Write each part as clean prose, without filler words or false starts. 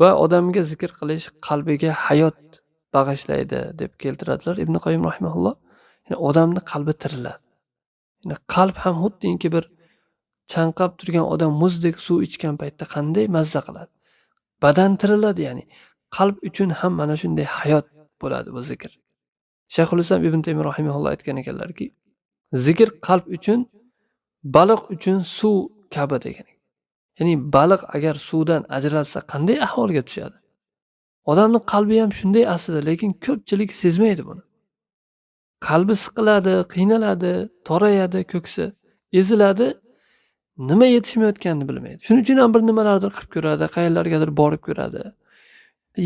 va odamga zikr qilish qalbiga hayot bag'ishlaydi deb keltiradilar Ibn Qoyyim rahimahulloh. Ya'ni odamni qalbi tiriladi. Ya'ni qalb ham xuddiki bir chanqab turgan odam muzdek suv ichgan paytda qanday mazza qiladi. Badan tiriladi, ya'ni qalb uchun ham mana shunday hayot bo'ladi bu zikr. Shayxul Islom Ibn Taymiyya rahimahulloh aytgan ekanlarki, zikr qalb uchun baliq uchun suv kabi degan. Ya'ni baliq agar suvdan ajralsa qanday ahvolga tushadi? Odamning qalbi ham shunday aslida, lekin ko'pchilik sezmaydi buni. Qalbi siqiladi, qiynaladi, torayadi ko'ksi, eziladi, nima yetishmayotganini bilmaydi. Shuning uchun ham bir nimalardir qilib ko'radi, qayerlargadir borib ko'radi.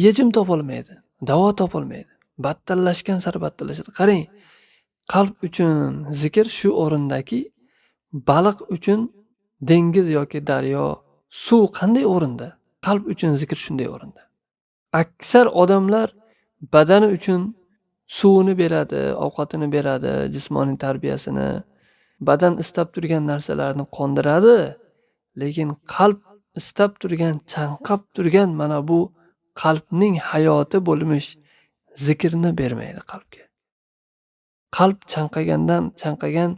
Yechim topolmaydi, davo topolmaydi. Battallashgan sari battallashadi. Qarang, qalb uchun zikr shu o'rindaki, baliq uchun dengiz yoki daryo, suv qanday o'rinda? Qalb uchun zikr shunday o'rinda. Aksar odamlar badani uchun suvini beradi, ovqatini beradi, jismoniy tarbiyasini, badan istab turgan narsalarni qondiradi, lekin qalb istab turgan, chanqab turgan mana bu qalbning hayoti bo'lmish zikrni bermaydi qalbga. Qalb chanqagan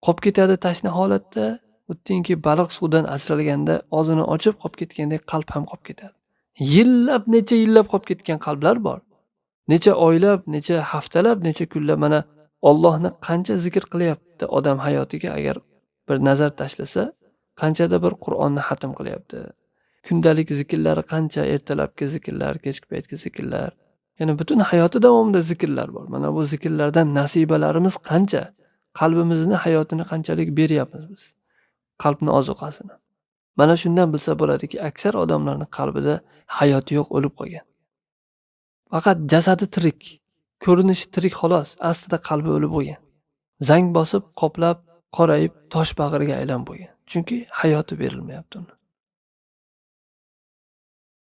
qolib ketadi tashna holatda, xuddi baliq suvdan ajralganda og'zini ochib qolib ketgandek qalb ham qolib ketadi. Necha yillab qolib ketgan qalblar bor. Necha oylab, necha haftalab, necha kunlab mana Allohni qancha zikr qilyapti odam hayotiga agar bir nazar tashlasa, qanchada bir Qur'onni xatm qilyapti. Kundalik zikrlari qancha, ertalabki zikrlar, kechki paytki zikrlar. Ya'ni butun hayoti davomida zikrlar bor. Mana bu zikrlardan nasibalarimiz qancha? Qalbimizni hayotini qanchalik beryapmiz biz? Qalbni ozuqasini. Mana shundan bilsa bo'ladiki, aksar odamlarning qalbida hayot yo'q, o'lib qolgan. Faqat jasadi tirik, ko'rinishi tirik xolos, aslida qalbi o'lib bo'lgan. Zang bosib, qoplab, qorayib, tosh bag'riga aylanib bo'lgan. Chunki hayoti berilmayapti uni.